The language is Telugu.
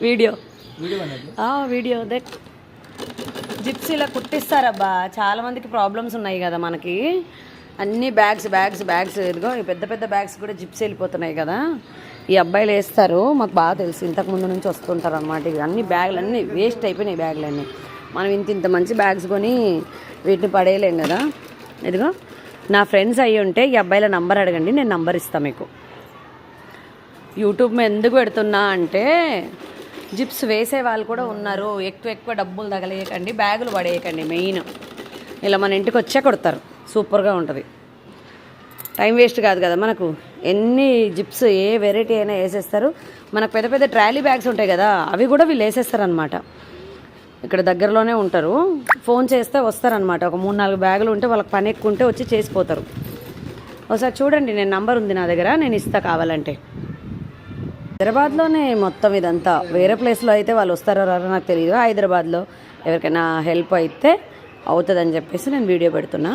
Video video దేక్ జిప్సీలో కుట్టిస్తారబ్బా. చాలా మందికి ప్రాబ్లమ్స్ ఉన్నాయి కదా మనకి. అన్ని బ్యాగ్స్ బ్యాగ్స్ బ్యాగ్స్ ఇదిగో ఈ పెద్ద పెద్ద బ్యాగ్స్ కూడా జిప్స్ వెళ్ళిపోతున్నాయి కదా. ఈ అబ్బాయిలు వేస్తారు, మాకు బాగా తెలుసు, ఇంతకు ముందు నుంచి వస్తుంటారు అనమాట. ఇవి అన్ని బ్యాగులు అన్నీ వేస్ట్ అయిపోయినాయి. బ్యాగులు అన్నీ మనం ఇంత మంచి బ్యాగ్స్ కొని వీటిని పడేయలేం కదా. ఇదిగో నా ఫ్రెండ్స్ అయ్యి ఉంటే ఈ అబ్బాయిల నంబర్ అడగండి, నేను నంబర్ ఇస్తాను మీకు. యూట్యూబ్ మీద ఎందుకు పెడుతున్నా అంటే జిప్స్ వేసే వాళ్ళు కూడా ఉన్నారు. ఎక్కువ డబ్బులు తగలేయకండి, బ్యాగులు పడేయకండి. మెయిన్ ఇలా మన ఇంటికి వచ్చే కొడతారు, సూపర్గా ఉంటుంది. టైం వేస్ట్ కాదు కదా మనకు. ఎన్ని జిప్స్ ఏ వెరైటీ అయినా వేసేస్తారు. మనకు పెద్ద పెద్ద ట్రాలీ బ్యాగ్స్ ఉంటాయి కదా, అవి కూడా వీళ్ళు వేసేస్తారనమాట. ఇక్కడ దగ్గరలోనే ఉంటారు, ఫోన్ చేస్తే వస్తారనమాట. ఒక 3-4 బ్యాగులు ఉంటే వాళ్ళకి పని ఎక్కువ ఉంటే వచ్చి చేసిపోతారు. ఒకసారి చూడండి, నేను నంబర్ ఉంది నా దగ్గర, నేను ఇస్తా కావాలంటే. హైదరాబాద్లోనే మొత్తం ఇదంతా. వేరే ప్లేస్లో అయితే వాళ్ళు వస్తారో రారో నాకు తెలియదు. హైదరాబాద్లో ఎవరికైనా హెల్ప్ అయితే అవుతుందని చెప్పేసి నేను వీడియో పెడుతున్నా.